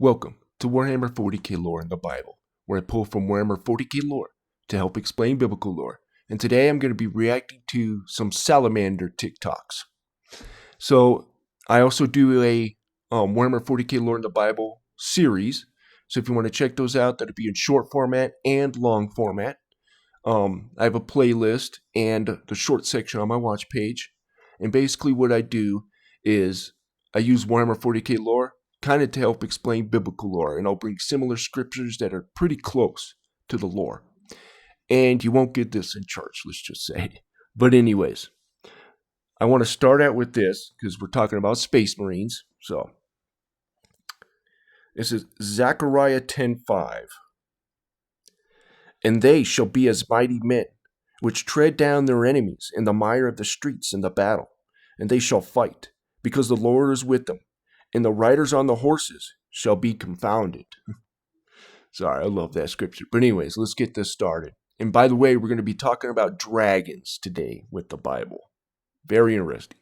Welcome to Warhammer 40k lore in the Bible, where I pull from Warhammer 40k lore to help explain biblical lore. And today I'm going to be reacting to some Salamander TikToks. So I also do a Warhammer 40k lore in the Bible series. So if you want to check those out, that'll be in short format and long format. I have a playlist and the short section on my watch page. And basically what I do is I use Warhammer 40k lore kind of to help explain biblical lore, and I'll bring similar scriptures that are pretty close to the lore. And you won't get this in church, let's just say. But anyways, I want to start out with this because we're talking about Space Marines. So this is Zechariah 10:5. And they shall be as mighty men, which tread down their enemies in the mire of the streets in the battle. And they shall fight, because the Lord is with them. And the riders on the horses shall be confounded. Sorry, I love that scripture. But anyways, let's get this started. And by the way, we're going to be talking about dragons today with the Bible. Very interesting.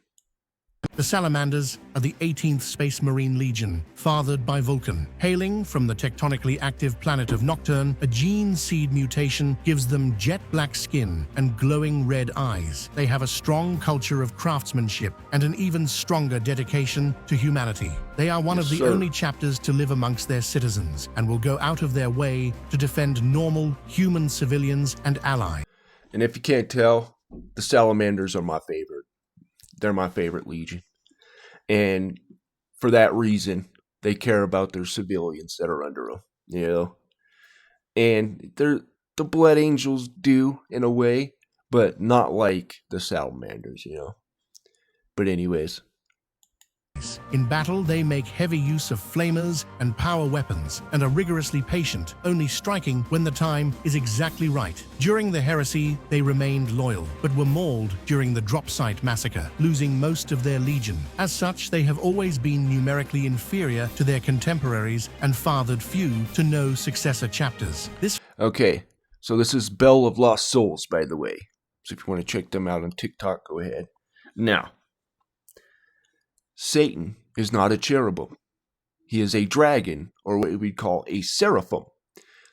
The Salamanders are the 18th Space Marine Legion, fathered by Vulcan. Hailing from the tectonically active planet of Nocturne, a gene seed mutation gives them jet black skin and glowing red eyes. They have a strong culture of craftsmanship and an even stronger dedication to humanity. They are one of the only chapters to live amongst their citizens and will go out of their way to defend normal human civilians and allies. And if you can't tell, the Salamanders are my favorite. They're my favorite legion. And for that reason, they care about their civilians that are under them, you know. And they're the Blood Angels do in a way, but not like the Salamanders, you know. But anyways. In battle, they make heavy use of flamers and power weapons and are rigorously patient, only striking when the time is exactly right. During the heresy, they remained loyal, but were mauled during the drop site massacre, losing most of their legion. As such, they have always been numerically inferior to their contemporaries and fathered few to no successor chapters. Okay, so this is Bell of Lost Souls, by the way. So if you want to check them out on TikTok, go ahead. Now, Satan is not a cherubim. He is a dragon, or what we'd call a seraphim.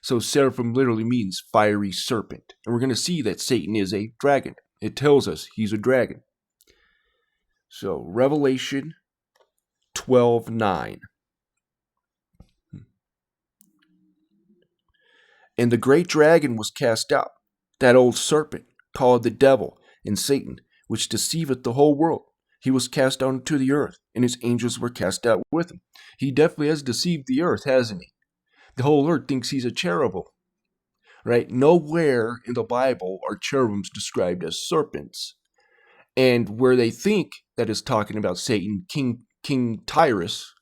So seraphim literally means fiery serpent. And we're going to see that Satan is a dragon. It tells us he's a dragon. So Revelation 12:9. And the great dragon was cast out, that old serpent, called the devil and Satan, which deceiveth the whole world. He was cast down to the earth, and his angels were cast out with him. He definitely has deceived the earth, hasn't he? The whole earth thinks he's a cherubim, right? Nowhere in the Bible are cherubims described as serpents. And where they think that is talking about Satan, King Tyrus,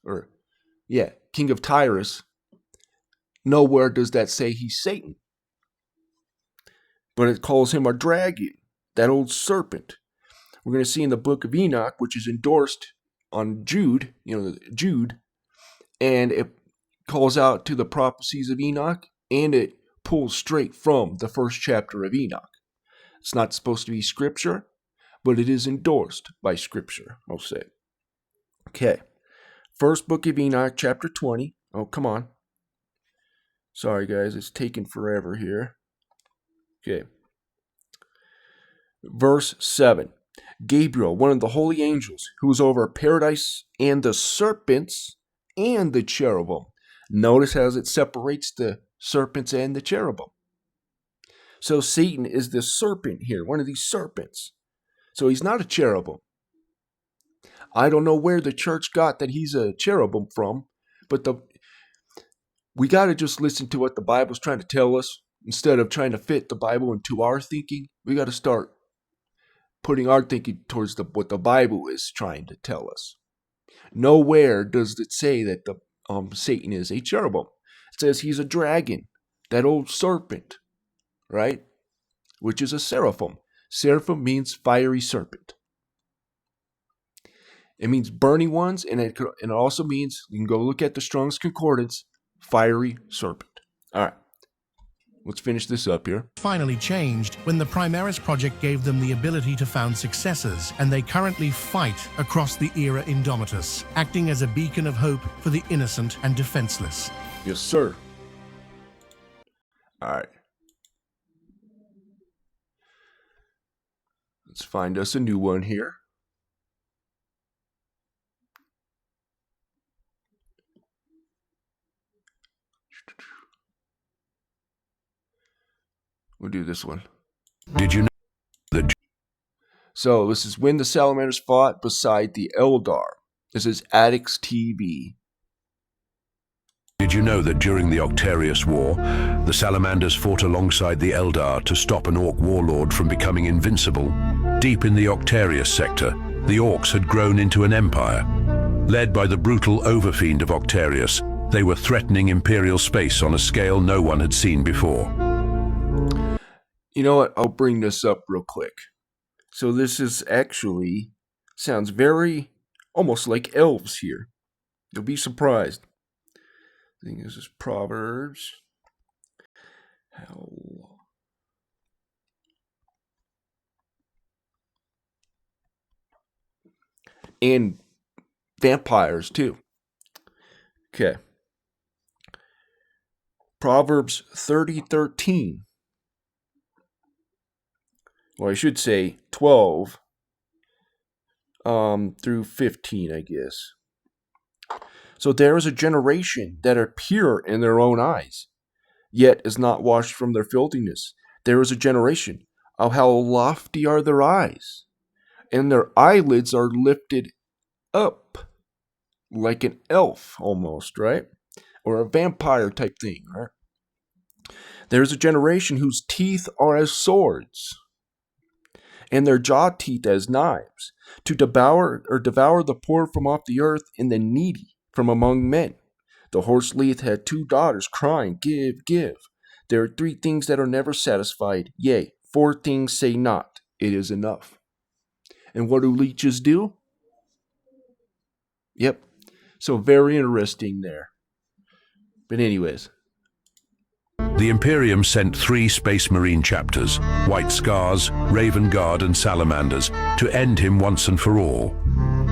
King of Tyrus, nowhere does that say he's Satan. But it calls him a dragon, that old serpent. We're going to see in the book of Enoch, which is endorsed on Jude, and it calls out to the prophecies of Enoch, and it pulls straight from the first chapter of Enoch. It's not supposed to be scripture, but it is endorsed by scripture, I'll say. Okay, first book of Enoch, chapter 20. Oh, come on. Sorry, guys, it's taking forever here. Okay. Verse 7. Gabriel, one of the holy angels, who was over paradise and the serpents and the cherubim. Notice how it separates the serpents and the cherubim. So Satan is the serpent here, one of these serpents. So he's not a cherubim. I don't know where the church got that he's a cherubim from, but we got to just listen to what the Bible's trying to tell us. Instead of trying to fit the Bible into our thinking, we got to start putting our thinking towards what the Bible is trying to tell us. Nowhere does it say that Satan is a cherubim. It says he's a dragon, that old serpent, right? Which is a seraphim. Seraphim means fiery serpent. It means burning ones, and it also means, you can go look at the Strong's Concordance, fiery serpent. All right. let's finish this up here. Finally changed when the Primaris project gave them the ability to found successors, and they currently fight across the era Indomitus, acting as a beacon of hope for the innocent and defenseless. Yes, sir. Alright. Let's find us a new one here. We'll do this one. Did you know that? So this is when the Salamanders fought beside the Eldar. This is Addicts TV. Did you know that during the Octarius War, the Salamanders fought alongside the Eldar to stop an Orc warlord from becoming invincible? Deep in the Octarius sector, the Orcs had grown into an empire. Led by the brutal overfiend of Octarius, they were threatening Imperial space on a scale no one had seen before. You know what? I'll bring this up real quick. So this is actually, sounds very, almost like elves here. You'll be surprised. I think this is Proverbs. Hell. And vampires too. Okay. Proverbs 30:13. Well, I should say 12 through 15, I guess. So there is a generation that are pure in their own eyes, yet is not washed from their filthiness. There is a generation, oh, how lofty are their eyes, and their eyelids are lifted up like an elf almost, right? Or a vampire type thing, right? There is a generation whose teeth are as swords, and their jaw teeth as knives, to devour the poor from off the earth and the needy from among men. The horse Leith had 2 daughters, crying, Give, give. There are 3 things that are never satisfied, yea, 4 things say not, it is enough. And what do leeches do? Yep, so very interesting there. But anyways. The Imperium sent 3 Space Marine chapters, White Scars, Raven Guard and Salamanders, to end him once and for all.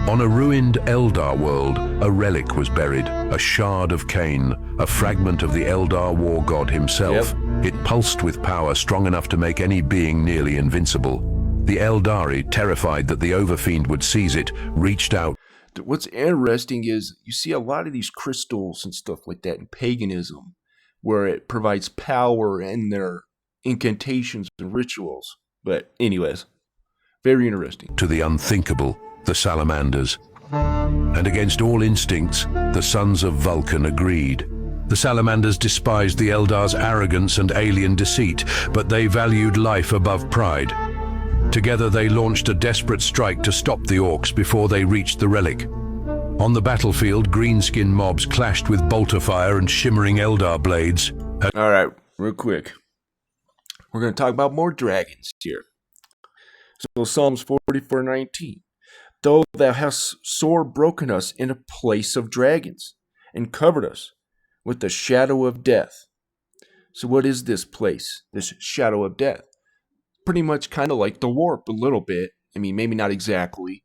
On a ruined Eldar world, a relic was buried, a shard of Cain, a fragment of the Eldar war god himself. Yep. It pulsed with power strong enough to make any being nearly invincible. The Eldari, terrified that the Overfiend would seize it, reached out. What's interesting is you see a lot of these crystals and stuff like that in paganism, where it provides power in their incantations and rituals. But anyways, very interesting. To the unthinkable, the Salamanders. And against all instincts, the sons of Vulcan agreed. The Salamanders despised the Eldar's arrogance and alien deceit, but they valued life above pride. Together they launched a desperate strike to stop the Orcs before they reached the relic. On the battlefield, greenskin mobs clashed with bolter fire and shimmering Eldar blades. Alright, real quick. We're going to talk about more dragons here. So Psalms 44:19. Though thou hast sore broken us in a place of dragons, and covered us with the shadow of death. So what is this place, this shadow of death? Pretty much kind of like the warp a little bit. I mean, maybe not exactly,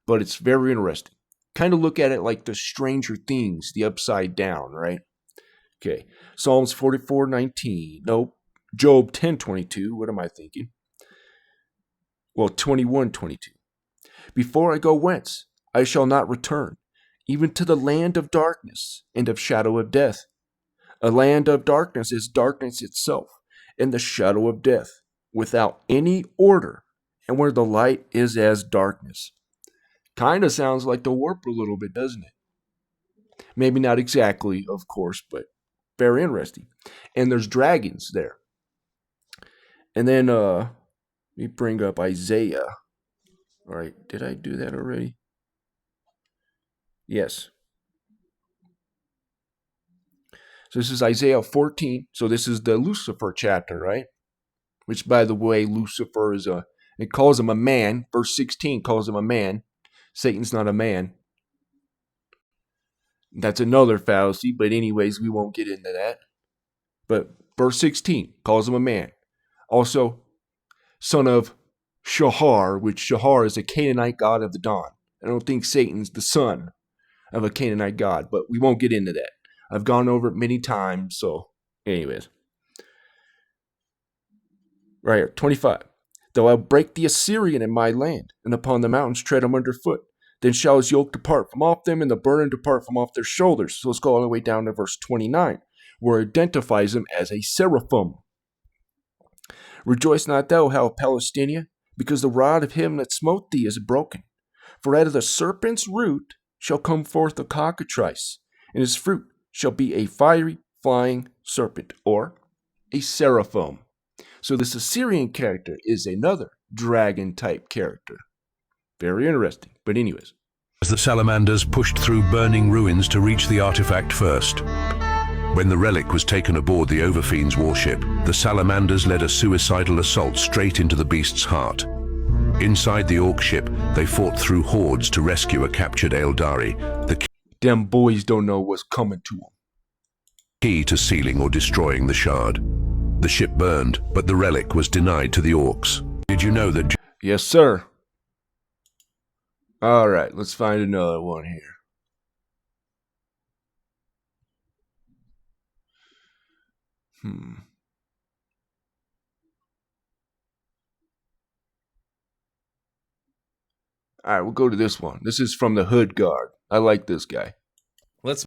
but it's very interesting. Kind of look at it like the Stranger Things, the upside down, right? Okay, Psalms 44:19. Nope. Job 10:22. What am I thinking? Well, 21:22. Before I go whence, I shall not return, even to the land of darkness and of shadow of death. A land of darkness is darkness itself, and the shadow of death, without any order, and where the light is as darkness. Kind of sounds like the warp a little bit, doesn't it? Maybe not exactly, of course, but very interesting. And there's dragons there. And then, let me bring up Isaiah. All right, did I do that already? Yes. So this is Isaiah 14. So this is the Lucifer chapter, right? Which, by the way, Lucifer is it calls him a man. Verse 16 calls him a man. Satan's not a man. That's another fallacy, but anyways, we won't get into that. But Verse 16 calls him a man. Also, son of Shahar, which Shahar is a Canaanite god of the dawn. I don't think Satan's the son of a Canaanite god, but we won't get into that. I've gone over it many times, so anyways. Right here, 25. Though I break the Assyrian in my land, and upon the mountains tread him underfoot. Then shall his yoke depart from off them, and the burden depart from off their shoulders. So let's go all the way down to verse 29, where it identifies him as a seraphim. Rejoice not thou, how Palestinia, because the rod of him that smote thee is broken. For out of the serpent's root shall come forth a cockatrice, and his fruit shall be a fiery flying serpent, or a seraphim. So this Assyrian character is another dragon-type character. Very interesting. But anyways. As the Salamanders pushed through burning ruins to reach the artifact first. When the relic was taken aboard the Overfiend's warship, the Salamanders led a suicidal assault straight into the beast's heart. Inside the Orc ship, they fought through hordes to rescue a captured Eldari, the Them boys don't know what's coming to them. key to sealing or destroying the shard. The ship burned, but the relic was denied to the Orcs. Did you know that? Yes, sir. All right, let's find another one here. All right, we'll go to this one. This is from the Hood Guard. I like this guy. Let's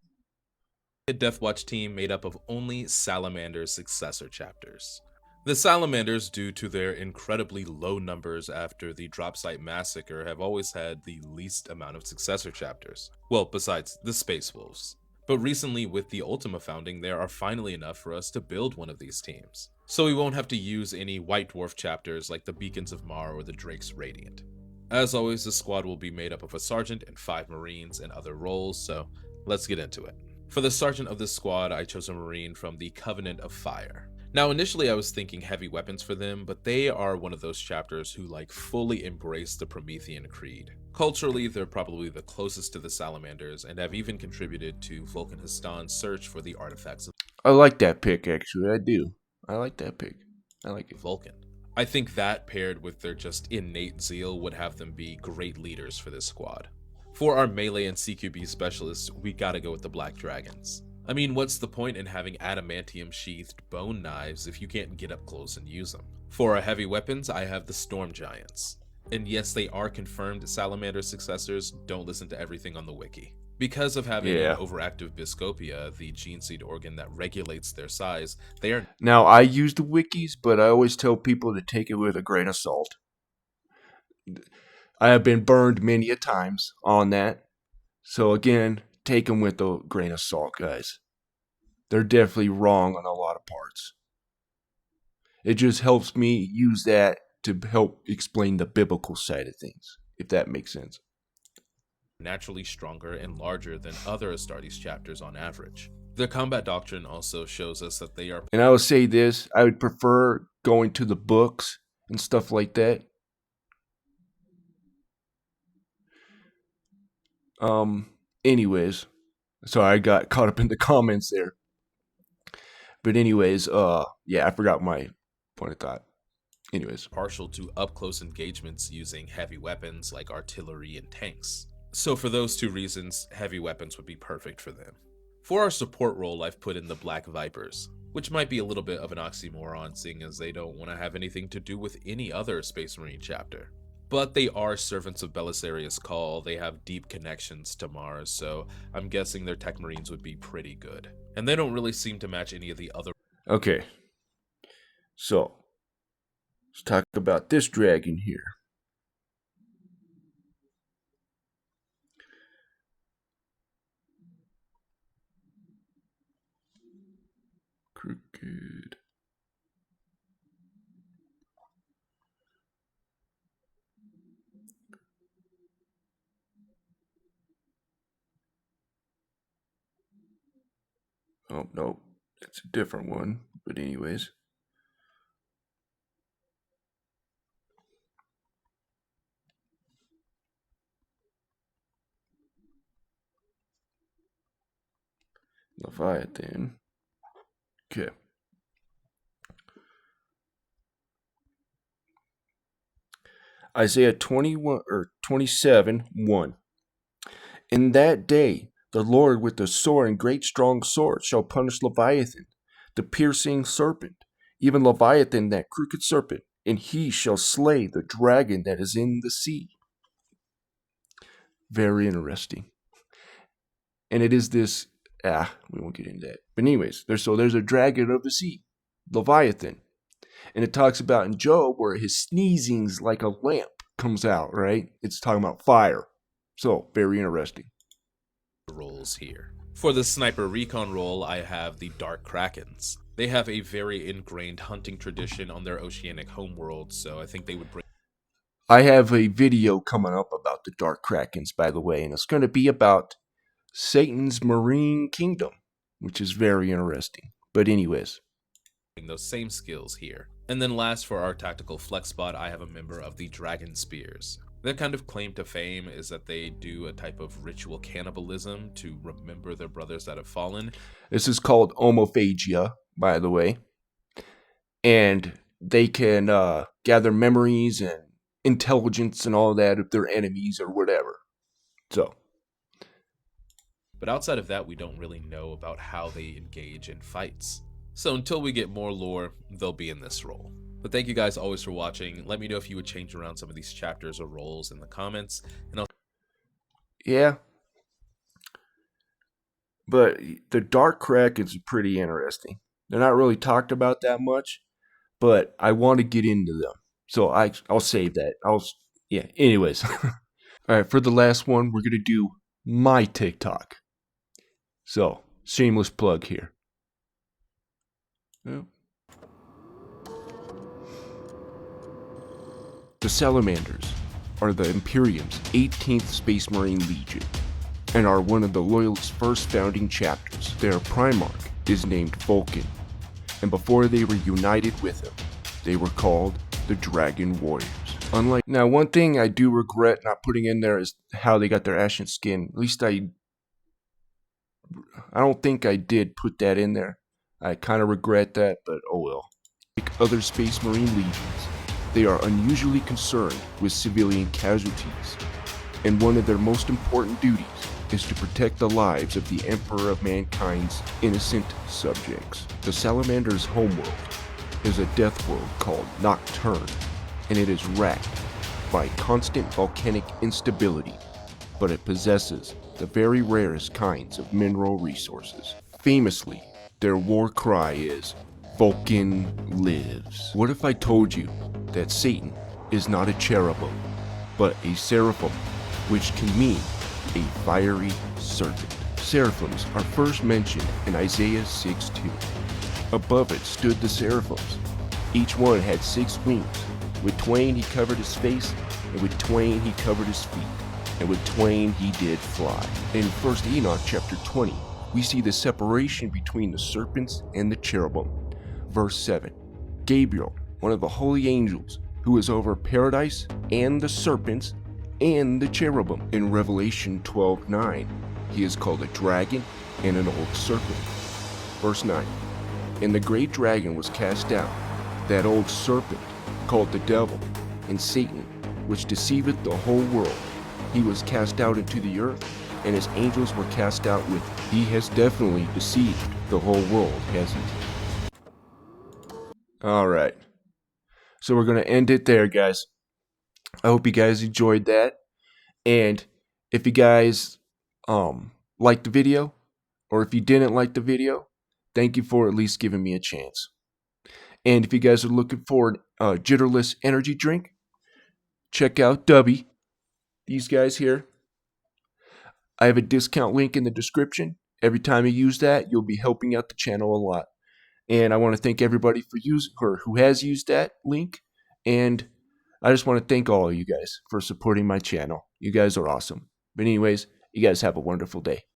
a Deathwatch team made up of only Salamander successor chapters. The Salamanders, due to their incredibly low numbers after the drop site massacre, have always had the least amount of successor chapters. Well, besides the Space Wolves. But recently, with the Ultima founding, there are finally enough for us to build one of these teams. So we won't have to use any White Dwarf chapters like the Beacons of Mar or the Drake's Radiant. As always, the squad will be made up of a sergeant and 5 marines and other roles, so let's get into it. For the sergeant of this squad, I chose a marine from the Covenant of Fire. Now, initially I was thinking heavy weapons for them, but they are one of those chapters who fully embrace the Promethean creed. Culturally, they're probably the closest to the Salamanders, and have even contributed to Vulcan Hastan's search for the artifacts of I like that pick, actually. I do. I like that pick. I like it. Vulcan. I think that, paired with their just innate zeal, would have them be great leaders for this squad. For our melee and CQB specialists, we gotta go with the Black Dragons. I mean, what's the point in having adamantium-sheathed bone knives if you can't get up close and use them? For our heavy weapons, I have the Storm Giants. And yes, they are confirmed Salamander successors, don't listen to everything on the wiki. Because of having an overactive Biscopia, the gene seed organ that regulates their size, they are... Now, I use the wikis, but I always tell people to take it with a grain of salt. I have been burned many a times on that. So again, take them with a grain of salt, guys. They're definitely wrong on a lot of parts. It just helps me use that to help explain the biblical side of things, if that makes sense. Naturally stronger and larger than other Astartes chapters on average. Their combat doctrine also shows us that they are... And I would say this, I would prefer going to the books and stuff like that. Anyways, sorry, I got caught up in the comments there. But anyways, yeah, I forgot my point of thought. Anyways. Partial to up-close engagements using heavy weapons like artillery and tanks. So for those two reasons, heavy weapons would be perfect for them. For our support role, I've put in the Black Vipers, which might be a little bit of an oxymoron seeing as they don't want to have anything to do with any other Space Marine chapter. But they are servants of Belisarius Call, they have deep connections to Mars, so I'm guessing their Tech Marines would be pretty good. And they don't really seem to match any of the other... Okay, so let's talk about this dragon here. Crooked. Oh, no, it's a different one. But anyways. Leviathan. Okay. Isaiah 21 or 27:1. In that day, the Lord with the sword and great strong sword shall punish Leviathan, the piercing serpent, even Leviathan, that crooked serpent, and he shall slay the dragon that is in the sea. Very interesting. And it is this, we won't get into that. But anyways, there's a dragon of the sea, Leviathan. And it talks about in Job where his sneezing's like a lamp comes out, right? It's talking about fire. So, very interesting. Roles here. For the sniper recon role, I have the Dark Krakens. They have a very ingrained hunting tradition on their oceanic homeworld, so I think they would bring... I have a video coming up about the Dark Krakens, by the way, and it's going to be about Satan's marine kingdom, which is very interesting. But anyways, those same skills here. And then last, for our tactical flex spot, I have a member of the Dragon Spears. Their kind of claim to fame is that they do a type of ritual cannibalism to remember their brothers that have fallen. This is called homophagia, by the way. And they can gather memories and intelligence and all that of their enemies or whatever. So. But outside of that, we don't really know about how they engage in fights. So until we get more lore, they'll be in this role. But thank you guys always for watching. Let me know if you would change around some of these chapters or roles in the comments. And yeah. But the Dark Krakens are pretty interesting. They're not really talked about that much, but I want to get into them. So I'll save that. Anyways. All right, for the last one, we're going to do my TikTok. So, shameless plug here. Yeah. The Salamanders are the Imperium's 18th Space Marine Legion and are one of the Loyalist's first founding chapters. Their Primarch is named Vulcan, and before they were united with him, they were called the Dragon Warriors. Now, one thing I do regret not putting in there is how they got their ashen skin. At least I don't think I did put that in there. I kind of regret that, but oh well. Like other Space Marine legions, they are unusually concerned with civilian casualties, and one of their most important duties is to protect the lives of the Emperor of Mankind's innocent subjects. The Salamander's homeworld is a death world called Nocturne, and it is racked by constant volcanic instability, but it possesses the very rarest kinds of mineral resources. Famously, their war cry is, "Vulcan lives." What if I told you that Satan is not a cherubim, but a seraphim, which can mean a fiery serpent? Seraphims are first mentioned in Isaiah 6:2. Above it stood the seraphims. Each one had 6 wings. With twain he covered his face, and with twain he covered his feet, and with twain he did fly. In 1 Enoch chapter 20, we see the separation between the serpents and the cherubim. Verse 7, Gabriel, one of the holy angels, who is over paradise and the serpents and the cherubim. In Revelation 12:9, he is called a dragon and an old serpent. Verse 9, and the great dragon was cast down, that old serpent, called the devil and Satan, which deceiveth the whole world. He was cast out into the earth, and his angels were cast out with him. He has definitely deceived the whole world, hasn't he? Alright. So we're going to end it there, guys. I hope you guys enjoyed that. And if you guys liked the video, or if you didn't like the video, thank you for at least giving me a chance. And if you guys are looking for a jitterless energy drink, check out Dubby. These guys here. I have a discount link in the description. Every time you use that, you'll be helping out the channel a lot. And I want to thank everybody for using, or who has used that link. And I just want to thank all of you guys for supporting my channel. You guys are awesome. But anyways, you guys have a wonderful day.